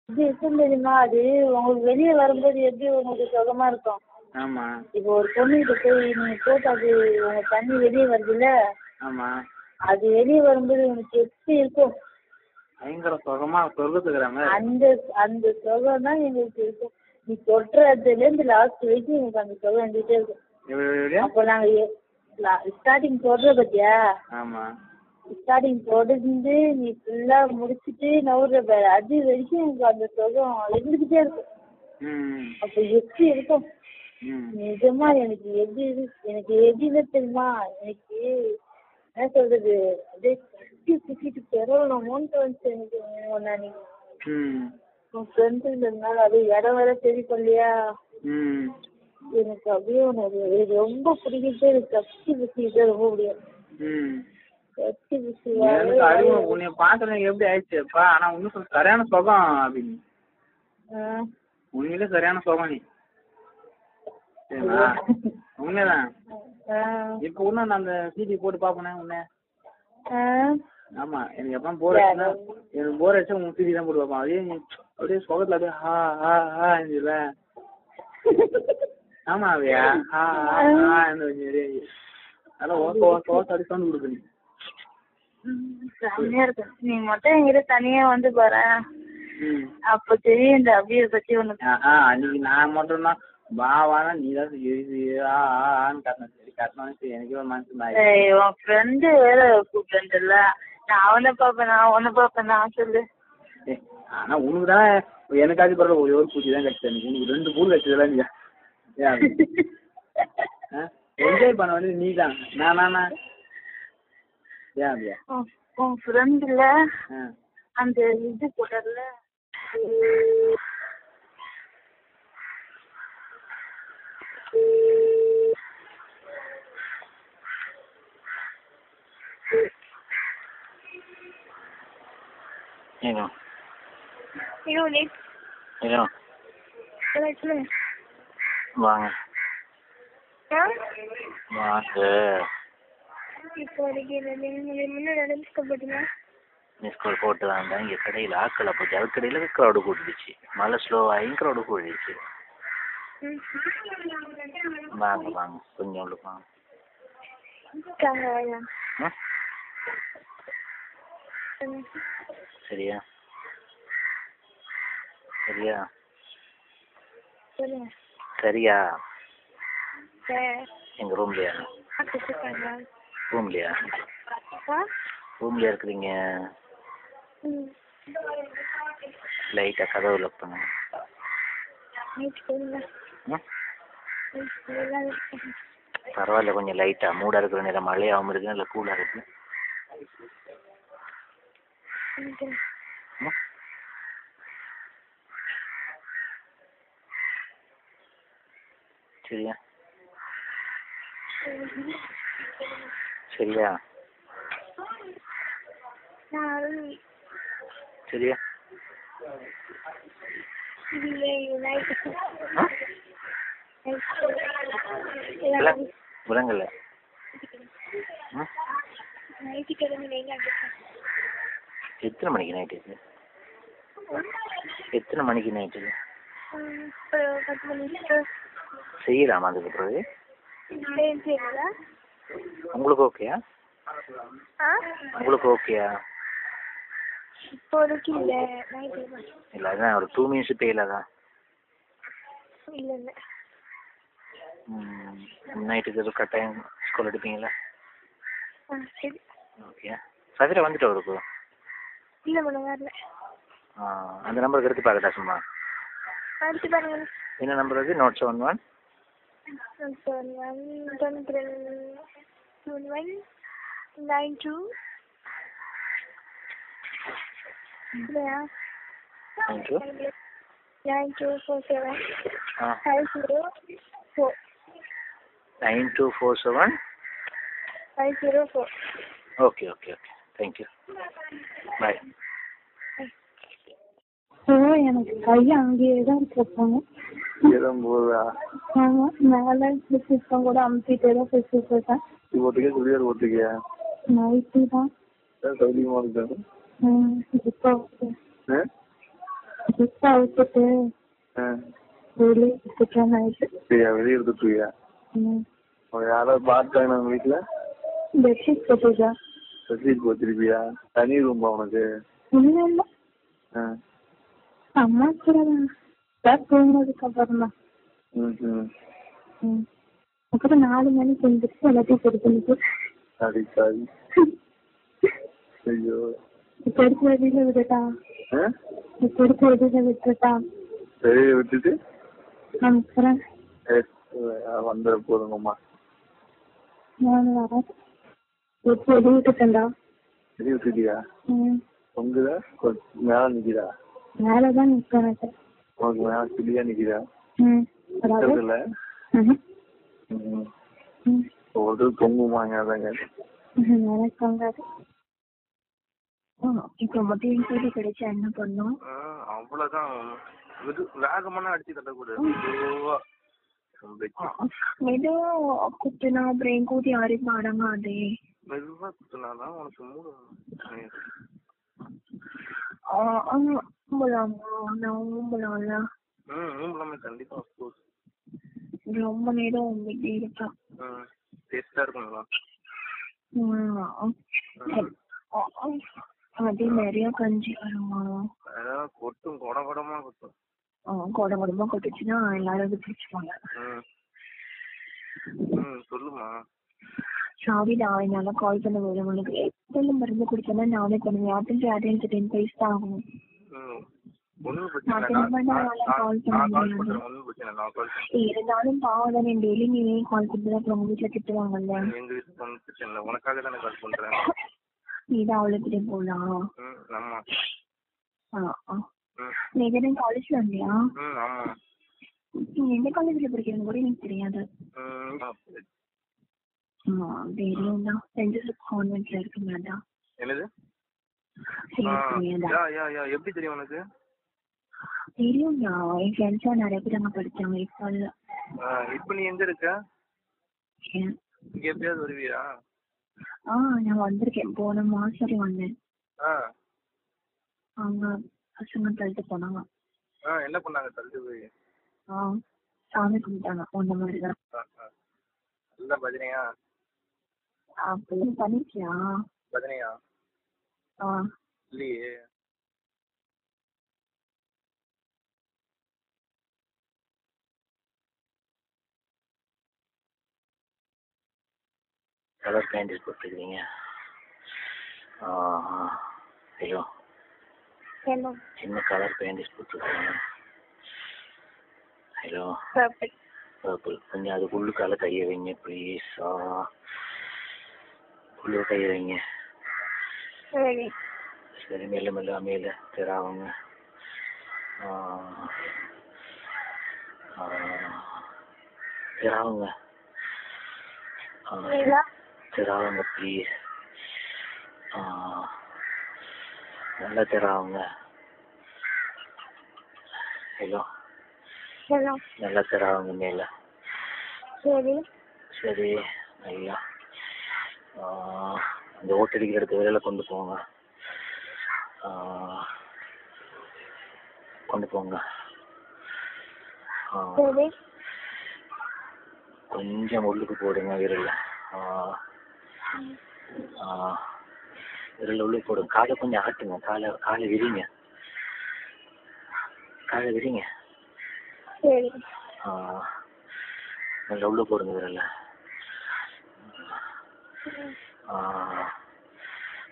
இது இருக்கும் தெரியுமா? அது உங்களுக்கு வெளியே வரும்போது எப்படி உங்களுக்கு சுகமா இருக்கும். ஆமா. இப்போ ஒரு பொண்ணுகிட்ட போய் நீங்க போட்டு அது உங்க தண்ணி வெளியே வருதுல்ல, ஆமா. அது வெளியே வரும்போது உனக்கு எப்படி இருக்கும்? பயங்கர சுகமா சொர்க்கத்துக்குற மாதிரி. அந்த அந்த சுகம் தான் எங்களுக்கு இருக்கும். நீ தொட்டுறதுல இருந்து லாஸ்ட் வரைக்கும் எனக்கு அந்த சுகம் வந்துட்டே இருக்கும். அப்போ நாங்க ஸ்டார்டிங் தொடுற பத்தியா? ஆமா. ஸ்டார்டிங் தொடர்ந்து நீ ஃபுல்லா முடிச்சுட்டு நவுற பாரு, அது வரைக்கும் எனக்கு அந்த சுகம் இருந்துகிட்டே இருக்கும். அப்ப எப்படி இருக்கும் நிஜமா? எனக்கு எப்படின்னு தெரியுமா? எனக்கு என்ன சொல்றது, அப்படியே கட்டி சுத்திட்டு பெறணுமோன்ட்டு வந்துச்சு எனக்கு. நாளைக்கு உன் ஃப்ரெண்டு இருந்ததுனால அப்படியே இடம் வேற சரி பண்ணலையா, எனக்கு அப்படியே உனக்கு ரொம்ப பிடிக்கிட்டே இருக்கு. கட்டி சுத்திக்கிட்டே ரொம்ப பிடிக்கும். உன்னை பாக்குறது எப்படி ஆயிடுச்சுப்பா? ஆனா ஒன்னும் சரியான சுகம் அப்படின்னு உண்மையில சரியான சுகம் நீ. சரிங்களா? உண்மைதான். இப்ப ஒண்ணு நான் அந்த சிடி போட்டு பாப்பேன் உன்ன. ஆமா, எனக்கு எப்ப போர் அடிச்சுன்னா எனக்கு போர் அடிச்சா உன் சிடி தான் போட்டு பார்ப்பேன். அதே அப்படியே சுகத்துல அப்படியே ஹா ஹா ஹா இருந்துல. ஆமா அவையா ஹா ஹா அதெல்லாம் ஓசை ஓசை ஓசை அடி சவுண்ட் கொடுக்குறீங்க. செம்மையா இருக்கு. நீ மட்டும் என்கிட்ட தனியா வந்து பாரு, அப்ப தெரியும் இந்த அபியை பத்தி உனக்கு. அன்னைக்கு நான் மட்டும் தான் பாவானா நீ தான் எனக்கு ஒரு மனசு. உன் ஃப்ரெண்டு வேற கூப்பிட்டுல, நான் அவனை பாப்பேன் நான் உன்னை பாப்பேன் நான் சொல்லு. ஆனா உனக்கு தான் எனக்காச்சும் பரவாயில்ல, ஒரே ஒரு பூச்சி தான் கிடைச்சது. உனக்கு 2 பூல் கிடைச்சதுல நீ என்ஜாய் பண்ண வந்து நீ தான். நானா உன் ஃப்ரெண்டுல அந்த இது போட்டல வாங்க வாங்க. மிஸ் கால் போட்டு வந்தேன். இங்கே கடையில் ஆக்களை போச்சு. அது கடையில் க்ரௌடு கூட்டிடுச்சு. மழை ஸ்லோவாகி க்ரௌடு கூட்டிடுச்சு. வாங்க வாங்க கொஞ்சம் உள்ளுக்கு வாங்க. சரியா சரியா சரியா? எங்க ரூம்லையா? ரூம்லையா இருக்கிறீங்க? லைட்டாக கதவு லாக் பண்ணுங்க. பரவாயில்ல, கொஞ்சம் லைட்டாக மூடாக இருக்கிற நேரம் மழையாகவும் இருக்கு, இல்லை கூலாக இருக்கு. சரியா சரியா சரியா? விளங்கல. எத்தனை மணிக்கு நைட்டு இது? எத்தனை மணிக்கு நைட்டு இது? செய்யலாமா அதுக்கு பிறகு? உங்களுக்கு ஓகேயா? உங்களுக்கு ஓகேயா? இல்லை அதான் ஒரு 2 மினிட்ஸ் பேயில்தான். நைட்டுக்கு எதுவும் கட்டாயம் ஸ்கூல் எடுப்பீங்களா? ஓகே. சதிரா வந்துட்டு அவருக்கு? இல்லை மேடம் வரல. அந்த நம்பருக்கு எடுத்து பார்க்கட்டா சும்மா? எடுத்து பாருங்க. என்ன நம்பர் அது? நோட் 71 92 இல்லையா? 9247 504 9247 504. ஓகே ஓகே ஓகே, தேங்க்யூ, பாய். எனக்கு கையை அங்கேயே தான் இருப்பாங்க. ஆமா, மேலே சிஸ்டம் கூட அமுத்திட்டே தான் பேசிட்டு இருக்கேன். ஒத்துக்கியா நைட்டு தான் சௌரியமா இருக்கு. இப்போ ஜிப்பா விட்டுட்டு வெளியே எடுத்துட்டான் ஆயிடுச்சு. சரியா வெளியே எடுத்துட்டுயா? யாராவது பார்த்தாங்க நம்ம வீட்டுல? பெட்ஷீட் போட்டுருக்கா. பெட்ஷீட் போத்திருப்பியா? தனி ரூம்பா உனக்கு? இல்ல இல்ல அம்மா கூட தூங்கினதுக்கு அப்புறம் தான். அப்புறம் 4 மணிக்கு எழுந்திரிச்சு எல்லாத்தையும் சரி பண்ணிட்டு சரி சரி. ஐயோ இப்ப எடுத்து வெளியில விட்டுட்டா. இப்ப எடுத்து வெளியில விட்டுட்டா. சரி விட்டுட்டு அப்புறம் வந்துட போதுங்கம்மா. நான் வரேன். எப்போ வெளியே விட்டுட்டேன்டா. வெளியே விட்டுட்டியா? உங்குதா மேல நிக்கிறா? மேலதான் நிக்கிறேன். உனக்கு மேல கிளியா நிக்கிறா? இல்ல ஒரு தொங்குமாங்க அதாங்க. இப்ப மட்டும் கூட்டி கிடைச்சா என்ன பண்ணும்? அவ்வளவுதான். வேகமான அடிச்சு தட்டக்கூடாது. மெதுவா குத்துனா அப்புறம் கூட்டி யாரையும் அடங்காதே. மெதுவா குத்துனாதான் உனக்கு மூடு. கண்டிப்பா ரொம்ப நேரம் உங்ககிட்ட இருக்கா. டேஸ்டா இருக்குங்களா? அதே நிறைய கஞ்சி வருமா? கொட்டும் கொட கொடமா கொட்டும். கொட கொடமா கொட்டுச்சுன்னா எல்லாரும் அது பிடிச்சுப்பாங்க. சொல்லுமா. சாரிடா என்னால கால் பண்ண வரும். உனக்கு எப்ப மருந்து குடிச்சேன்னா நானே பண்ணுவேன். அட்டென்ட் 10 பைஸ் தான் ஆகும். இருந்தாலும் பாவம் தானே டெய்லி நீ கால் பண்ணி அப்புறம் உங்க வீட்டுல திட்டுவாங்கல்ல. உனக்காக தானே கால் பண்றேன். நீதான் அவளுக்கிட்டே போலாம். நீ எதுவும் காலேஜ்ல வந்தியா? நீ எந்த காலேஜ்ல படிக்கிறது கூட எனக்கு தெரியாது. தெரியும் தான். சென்ட் ஜோசப் கான்வென்ட்ல இருக்குங்களா? என்னது? எப்படி தெரியும் உனக்கு? தெரியும்டா, என் ஃப்ரெண்ட்ஸா நிறைய பேர் அங்க படிச்சாங்க. இப்ப நீ எங்க இருக்க? இங்க எப்பயாவது வருவியா? நான் வந்திருக்கேன். போன மாசம் வந்தேன். அவங்க பசங்க தள்ளிட்டு போனாங்க. என்ன பண்ணாங்க தள்ளிட்டு போய்? சாமி கும்பிட்டாங்க. அந்த மாதிரிதான். நல்ல பஜனையா? அப்படி பண்ணிருக்கியா? பஜனையா? இல்லையே. கலர் பேண்ட் போட்டுருக்கீங்க? ஹலோ, சின்ன கலர் பேண்ட் போட்டுருக்கீங்க. Hello, purple. கொஞ்சம் அது உள்ளுக்கால கையை வைங்க ப்ளீஸ். உள்ள கையை வைங்க. சரி, மெல்ல மெல்ல மேல தெராவுங்க. தெராவுங்க. தெராவுங்க ப்ளீஸ். நல்லா தெராவுங்க. ஹலோ, நல்லா தெராவுங்க மேல. சரி நல்லா. அந்த ஓட்டடிக்கிற இடத்து வேலையில கொண்டு போங்க. கொண்டு போங்க. கொஞ்சம் உள்ளுக்கு போடுங்க விரல. விரல உள்ளுக்கு போடுங்க. காலை கொஞ்சம் ஆட்டுங்க. காலை விரிங்க. காலை விரிங்க. நல்லா உள்ள போடுங்க விரல.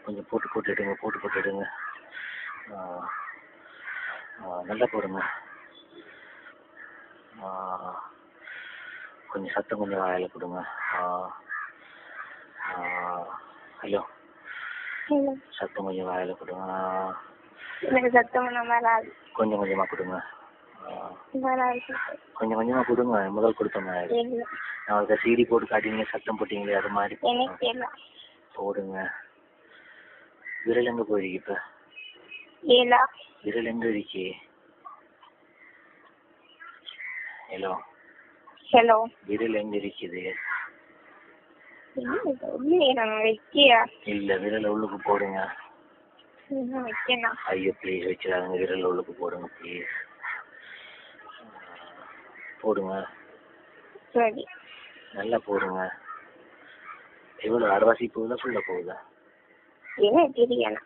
கொஞ்சம் போட்டுடுங்க. நல்லா போடுங்க. கொஞ்சம் சத்தம் கொஞ்சம் வாயில கொடுங்க. ஹலோ, சத்தம் கொஞ்சம் வாயில கொடுங்க. கொஞ்சம் கொஞ்சமா கொடுங்க. கொஞ்சம் கொஞ்சமா கொடுங்க. முதல் கொடுத்த மாதிரி நான் சீடி போட்டு காட்டினீங்க, சத்தம் போட்டீங்களே அது மாதிரி போடுங்க. விரல் எங்க போயிருக்கு இப்ப? விரல் எங்க இருக்கு? ஹலோ, விரல் எங்க இருக்குது? இல்ல, விரல உள்ளுக்கு போடுங்க. வைக்கணும். ஐயோ ப்ளீஸ் வச்சிடாதுங்க, விரல் உள்ளுக்கு போடுங்க ப்ளீஸ். போடுங்க. சரி. நல்லா போடுங்க. எவ்வளோ அரைவாசி போகுதா ஃபுல்லாக போகுதா? என்ன தெரியல.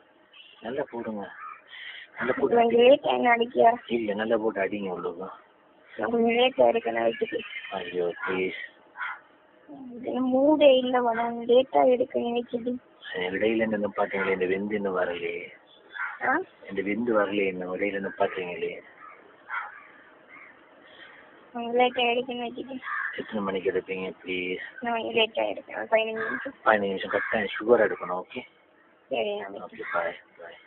நல்லா போடுங்க. நல்லா போட்டு அடிக்கியா? இல்லை நல்லா போட்டு அடிங்க உள்ளுக்கு. ஐயோ ப்ளீஸ். மூடே இல்லை லேட்டா எடுக்க நினைக்குது. இடையில என்ன பாத்தீங்களே, இந்த வெந்து இன்னும் வரலையே. இந்த வெந்து வரலையே, இன்னும் இடையில என்ன பாத்தீங்களே. எத்தனை மணிக்கு எடுப்பீங்க ப்ளீஸ்? 15 நிமிஷம். 15 நிமிஷம் கரெக்டாக சுகர் எடுக்கணும். ஓகே சரி. ஓகே பாய் பாய்.